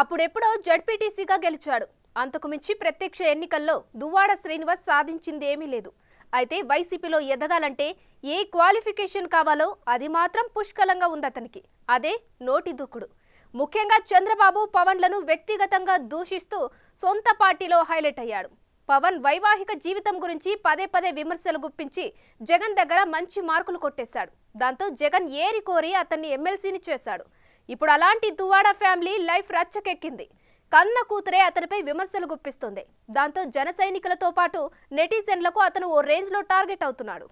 అప్పుడెప్పుడో జడ్పీటీసీగా గెలిచాడు. అంతకు మించి ప్రత్యక్ష ఎన్నికల్లో దువ్వాడ శ్రీనివాస్ సాధించింది ఏమీ లేదు. అయితే వైసీపీలో ఎదగాలంటే ఏ క్వాలిఫికేషన్ కావాలో అది మాత్రం పుష్కలంగా ఉందతనికి. అదే నోటి దూకుడు. ముఖ్యంగా చంద్రబాబు పవన్లను వ్యక్తిగతంగా దూషిస్తూ సొంత పార్టీలో హైలైట్ అయ్యాడు. పవన్ వైవాహిక జీవితం గురించి పదే పదే విమర్శలు గుప్పించి జగన్ దగ్గర మంచి మార్కులు కొట్టేశాడు. దాంతో జగన్ ఏరి కోరి అతన్ని ఎమ్మెల్సీని చేశాడు. ఇప్పుడు అలాంటి దువ్వాడ ఫ్యామిలీ లైఫ్ రచ్చకెక్కింది. కన్న కూతురే అతనిపై విమర్శలు గుప్పిస్తుంది. దాంతో జన సైనికులతో పాటు నెటిజన్లకు అతను ఓ రేంజ్లో టార్గెట్ అవుతున్నాడు.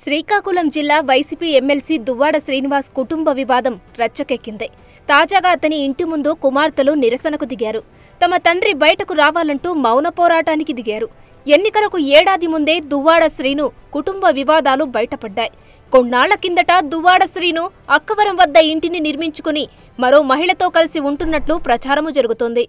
శ్రీకాకుళం జిల్లా వైసీపీ ఎమ్మెల్సీ దువ్వాడ శ్రీనివాస్ కుటుంబ వివాదం రచ్చకెక్కింది. తాజాగా అతని ఇంటి ముందు కుమార్తెలు నిరసనకు దిగారు. తమ తండ్రి బయటకు రావాలంటూ మౌన పోరాటానికి దిగారు. ఎన్నికలకు ఏడాది ముందే దువ్వాడ శ్రీను కుటుంబ వివాదాలు బయటపడ్డాయి. కొన్నాళ్ల కిందట దువ్వాడ శ్రీను అక్కవరం వద్ద ఇంటిని నిర్మించుకుని మరో మహిళతో కలిసి ఉంటున్నట్లు ప్రచారము జరుగుతోంది.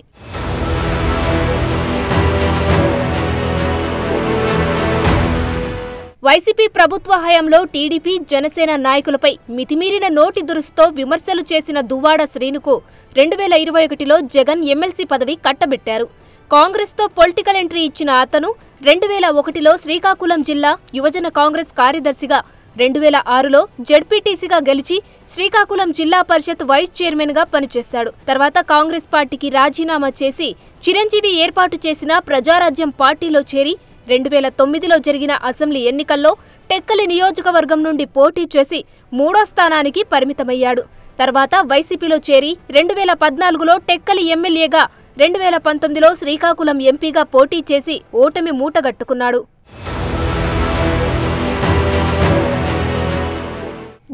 వైసీపీ ప్రభుత్వ హయాంలో టీడీపీ జనసేన నాయకులపై మితిమీరిన నోటి దురుసుతో విమర్శలు చేసిన దువ్వాడ శ్రీనుకు 2021లో జగన్ ఎమ్మెల్సీ పదవి కట్టబెట్టారు. కాంగ్రెస్తో పొలిటికల్ ఎంట్రీ ఇచ్చిన అతను 2001లో శ్రీకాకుళం జిల్లా యువజన కాంగ్రెస్ కార్యదర్శిగా, 2006లో జడ్పీటీసీగా గెలిచి శ్రీకాకుళం జిల్లా పరిషత్ వైస్ చైర్మన్గా పనిచేశాడు. తర్వాత కాంగ్రెస్ పార్టీకి రాజీనామా చేసి చిరంజీవి ఏర్పాటు చేసిన ప్రజారాజ్యం పార్టీలో చేరి 2009లో జరిగిన అసెంబ్లీ ఎన్నికల్లో టెక్కలి నియోజకవర్గం నుండి పోటీ చేసి 3వ స్థానానికి పరిమితమయ్యాడు. తర్వాత వైసీపీలో చేరి 2014లో టెక్కలి ఎమ్మెల్యేగా, 2019లో శ్రీకాకుళం ఎంపీగా పోటీ చేసి ఓటమి మూటగట్టుకున్నాడు.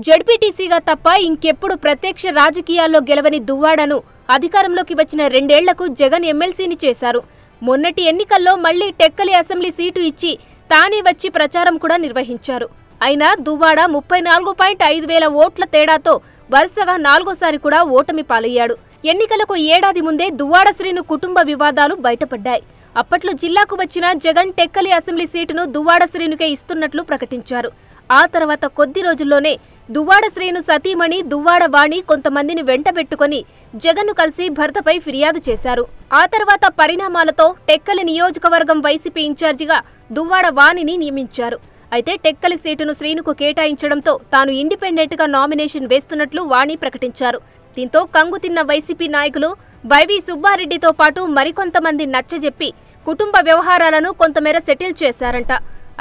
జడ్పీటీసీగా తప్ప ఇంకెప్పుడు ప్రత్యక్ష రాజకీయాల్లో గెలవని దువ్వాడను అధికారంలోకి వచ్చిన 2 ఏళ్లకు జగన్ ఎమ్మెల్సీని చేశారు. మొన్నటి ఎన్నికల్లో మళ్లీ టెక్కలి అసెంబ్లీ సీటు ఇచ్చి తానే వచ్చి ప్రచారం కూడా నిర్వహించారు. అయినా దువ్వాడ 34.5 వేల ఓట్ల తేడాతో వరుసగా 4వసారి కూడా ఓటమి పాలయ్యాడు. ఎన్నికలకు ఏడాది ముందే దువ్వాడ శ్రీను కుటుంబ వివాదాలు బయటపడ్డాయి. అప్పట్లో జిల్లాకు వచ్చిన జగన్ టెక్కలి అసెంబ్లీ సీటును దువ్వాడ శ్రీనుకే ఇస్తున్నట్లు ప్రకటించారు. ఆ తర్వాత కొద్ది రోజుల్లోనే దువ్వాడ శ్రీను సతీమణి దువ్వాడ వాణి కొంతమందిని వెంటబెట్టుకుని జగన్ను కలిసి భర్తపై ఫిర్యాదు చేశారు. ఆ తర్వాత పరిణామాలతో టెక్కలి నియోజకవర్గం వైసీపీ ఇన్ఛార్జిగా దువ్వాడ వాణిని నియమించారు. అయితే టెక్కలి సీటును శ్రీనుకు కేటాయించడంతో తాను ఇండిపెండెంట్గా నామినేషన్ వేస్తున్నట్లు వాణి ప్రకటించారు. దీంతో కంగుతిన్న వైసీపీ నాయకులు వైవి సుబ్బారెడ్డితో పాటు మరికొంతమంది నచ్చజెప్పి కుటుంబ వ్యవహారాలను కొంతమేర సెటిల్ చేశారంట.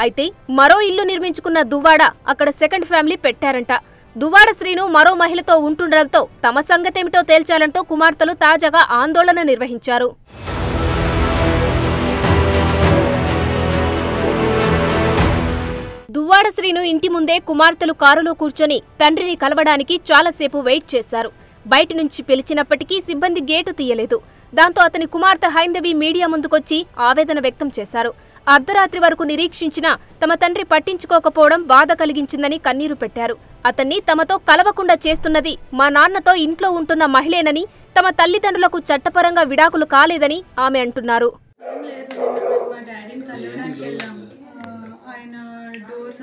అయితే మరో ఇల్లు నిర్మించుకున్న దువ్వాడ అక్కడ సెకండ్ ఫ్యామిలీ పెట్టారంట. దువ్వాడ శ్రీను మరో మహిళతో ఉంటుండడంతో తమ సంగతేమిటో తేల్చాలంటూ కుమార్తెలు తాజాగా ఆందోళన నిర్వహించారు. దువ్వాడ శ్రీను ఇంటి ముందే కుమార్తెలు కారులో కూర్చొని తండ్రిని కలవడానికి చాలాసేపు వెయిట్ చేశారు. బయట నుంచి పిలిచినప్పటికీ సిబ్బంది గేటు తీయలేదు. దాంతో అతని కుమార్తె హైందవి మీడియా ముందుకొచ్చి ఆవేదన వ్యక్తం చేశారు. అర్ధరాత్రి వరకు నిరీక్షించినా తమ తండ్రి పట్టించుకోకపోవడం బాధ కలిగించిందని కన్నీరు పెట్టారు. అతన్ని తమతో కలవకుండా చేస్తున్నది మా నాన్నతో ఇంట్లో ఉంటున్న మహిళేనని, తమ తల్లిదండ్రులకు చట్టపరంగా విడాకులు కాలేదని ఆమె అంటున్నారు.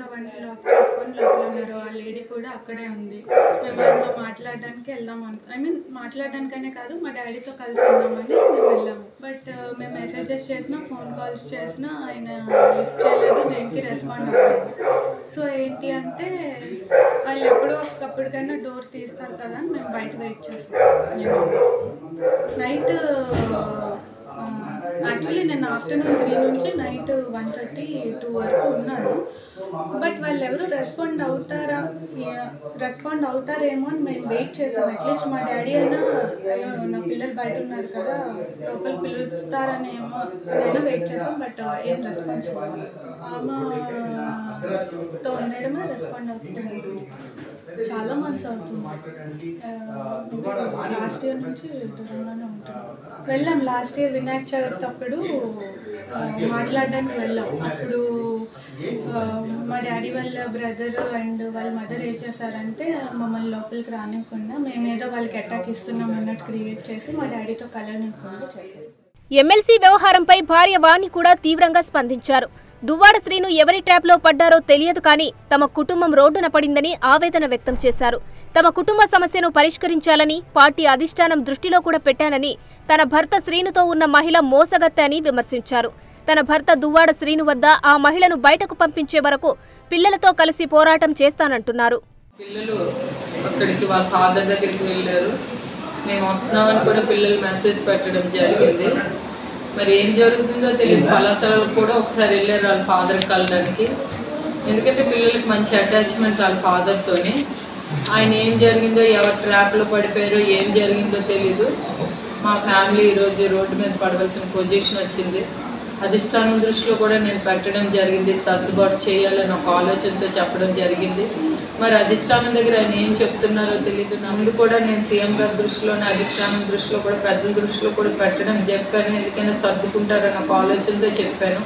అవన్నీ లాక్ చేసుకొని లోపల ఉన్నారు. ఆ లేడీ కూడా అక్కడే ఉంది. మేము మాట్లాడడానికి వెళ్దాం మాట్లాడడానికనే కాదు, మా డాడీతో కలిసి ఉన్నామని మేము వెళ్ళాము. బట్ మేము మెసేజెస్ చేసినా, ఫోన్ కాల్స్ చేసినా ఆయన లిఫ్ట్ చేయలేదు, దేనికి రెస్పాండ్ అవ్వలేదు. సో ఏంటి అంటే వాళ్ళు ఎప్పుడో ఒకప్పటికైనా డోర్ తీస్తారు కదా అని మేము బయట వెయిట్ చేస్తాం. నైట్ యాక్చువల్లీ నేను ఆఫ్టర్నూన్ 3 నుంచి నైట్ 1:30, 2 వరకు ఉన్నాను. బట్ వాళ్ళు ఎవరు రెస్పాండ్ అవుతారేమో అని మేము వెయిట్ చేసాం. అట్లీస్ట్ మా డాడీ అయినా నా పిల్లలు బయట ఉన్నారు కదా, లోపల పిలుస్తారనేమో అయినా వెయిట్ చేసాం. బట్ ఏం రెస్పాన్స్ ఆమెతో ఉండడమే రెస్పాండ్ అవుతుంది. చాలా మంత్స్ అవుతుంది. లాస్ట్ ఇయర్ నుంచి దూరంగానే ఉంటుంది. వెళ్ళాం లాస్ట్ ఇయర్ వినాయక చవితి అప్పుడు మాట్లాడడానికి వెళ్ళాం. అప్పుడు మా డాడీ వాళ్ళ బ్రదర్ అండ్ వాళ్ళ మదర్ ఏం చేశారంటే మమ్మల్ని లోపలికి రానివ్వకుండా మేమేదో వాళ్ళకి అటాక్ ఇస్తున్నాం అన్నట్టు క్రియేట్ చేసి మా డాడీతో కలవనివ్వకుండా చేశారు. ఎమ్మెల్సీ వ్యవహారంపై భార్య వాణి కూడా తీవ్రంగా స్పందించారు. దువ్వాడ శ్రీను ఎవరి ట్రాప్లో పడ్డారో తెలియదు కానీ తమ కుటుంబం రోడ్డున పడిందని ఆవేదన వ్యక్తం చేశారు. తమ కుటుంబ సమస్యను పరిష్కరించాలని పార్టీ అధిష్టానం దృష్టిలో కూడా పెట్టానని, తన భర్త శ్రీనుతో ఉన్న మహిళ మోసగత్తె అని విమర్శించారు. తన భర్త దువ్వాడ శ్రీను వద్ద ఆ మహిళను బయటకు పంపించే వరకు పిల్లలతో కలిసి పోరాటం చేస్తానంటున్నారు. పిల్లలు అక్కడికి వాళ్ళ ఫాదర్ దగ్గరికి వెళ్ళారు. మేము వస్తున్నామని కూడా పిల్లలు మెసేజ్ పెట్టడం జరిగింది. మరి ఏం జరుగుతుందో తెలియదు. పలాసలకు కూడా ఒకసారి వెళ్ళారు వాళ్ళ ఫాదర్కి కలడానికి. ఎందుకంటే పిల్లలకి మంచి అటాచ్మెంట్ వాళ్ళ ఫాదర్తోనే. ఆయన ఏం జరిగిందో, ఎవరి ట్రాప్లో పడిపోయారో, ఏం జరిగిందో తెలీదు. మా ఫ్యామిలీ ఈరోజు రోడ్డు మీద పడవలసిన పొజిషన్ వచ్చింది. అధిష్టానం దృష్టిలో కూడా నేను పెట్టడం జరిగింది. సర్దుబాటు చేయాలని ఒక ఆలోచనతో చెప్పడం జరిగింది. మరి అధిష్టానం దగ్గర ఆయన ఏం చెప్తున్నారో తెలియదు. నన్ను కూడా నేను సీఎం గారి దృష్టిలోనే, అధిష్టానం దృష్టిలో కూడా, పెద్దల దృష్టిలో కూడా పెట్టడం చెప్పాను. ఎందుకైనా సర్దుకుంటారని ఒక ఆలోచనతో చెప్పాను.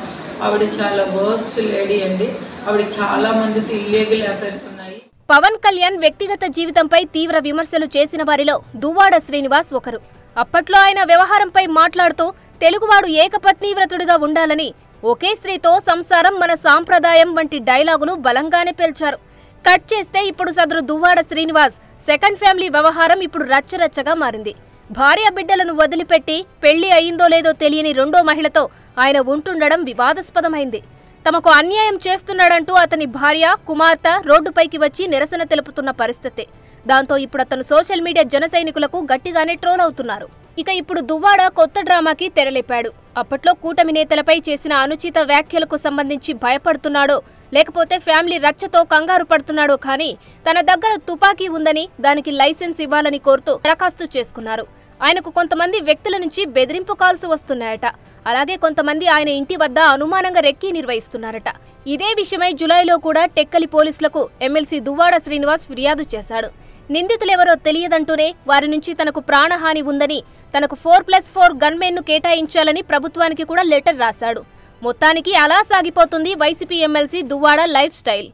ఆవిడ చాలా వర్స్ట్ లేడీ అండి. ఆవిడ చాలా మందితో ఇల్లీగల్ అఫైర్స్ ఉన్నాయి. పవన్ కళ్యాణ్ వ్యక్తిగత జీవితంపై తీవ్ర విమర్శలు చేసిన వారిలో దువ్వాడ శ్రీనివాస్ ఒకరు. అప్పట్లో ఆయన వ్యవహారంపై మాట్లాడుతూ తెలుగువాడు ఏకపత్నీవ్రతుడిగా ఉండాలని, ఒకే స్త్రీతో సంసారం మన సాంప్రదాయం వంటి డైలాగులు బలంగానే పేల్చారు. కట్ చేస్తే ఇప్పుడు సదరు దువ్వాడ శ్రీనివాస్ సెకండ్ ఫ్యామిలీ వ్యవహారం ఇప్పుడు రచ్చరచ్చగా మారింది. భార్య బిడ్డలను వదిలిపెట్టి పెళ్లి అయిందో లేదో తెలియని రెండో మహిళతో ఆయన ఉంటుండడం వివాదాస్పదమైంది. తమకు అన్యాయం చేస్తున్నాడంటూ అతని భార్య, కుమార్తె రోడ్డుపైకి వచ్చి నిరసన తెలుపుతున్న పరిస్థితి. దాంతో ఇప్పుడు అతను సోషల్ మీడియా జన సైనికులకు గట్టిగానే ట్రోల్ అవుతున్నారు. ఇక ఇప్పుడు దువ్వాడ కొత్త డ్రామాకి తెరలేపాడు. అప్పట్లో కూటమి నేతలపై చేసిన అనుచిత వ్యాఖ్యలకు సంబంధించి భయపడుతున్నాడో లేకపోతే ఫ్యామిలీ రచ్చతో కంగారు పడుతున్నాడో కానీ తన దగ్గర తుపాకీ ఉందని, దానికి లైసెన్స్ ఇవ్వాలని కోరుతూ దరఖాస్తు చేసుకున్నారు. ఆయనకు కొంతమంది వ్యక్తుల నుంచి బెదిరింపు కాల్స్ వస్తున్నాయట. అలాగే కొంతమంది ఆయన ఇంటి వద్ద అనుమానంగా రెక్కీ నిర్వహిస్తున్నారట. ఇదే విషయమై జులైలో కూడా టెక్కలి పోలీసులకు ఎమ్మెల్సీ దువ్వాడ శ్రీనివాస్ ఫిర్యాదు చేశాడు. నిందితులెవరో తెలియదంటూనే వారి నుంచి తనకు ప్రాణహాని ఉందని, తనకు 4+4 గన్మెన్ను కేటాయించాలని ప్రభుత్వానికి కూడా లెటర్ రాశాడు. మొత్తానికి అలా సాగిపోతుంది YCP MLC Duvvada life style.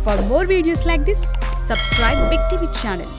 For more videos like this, subscribe Big TV channel.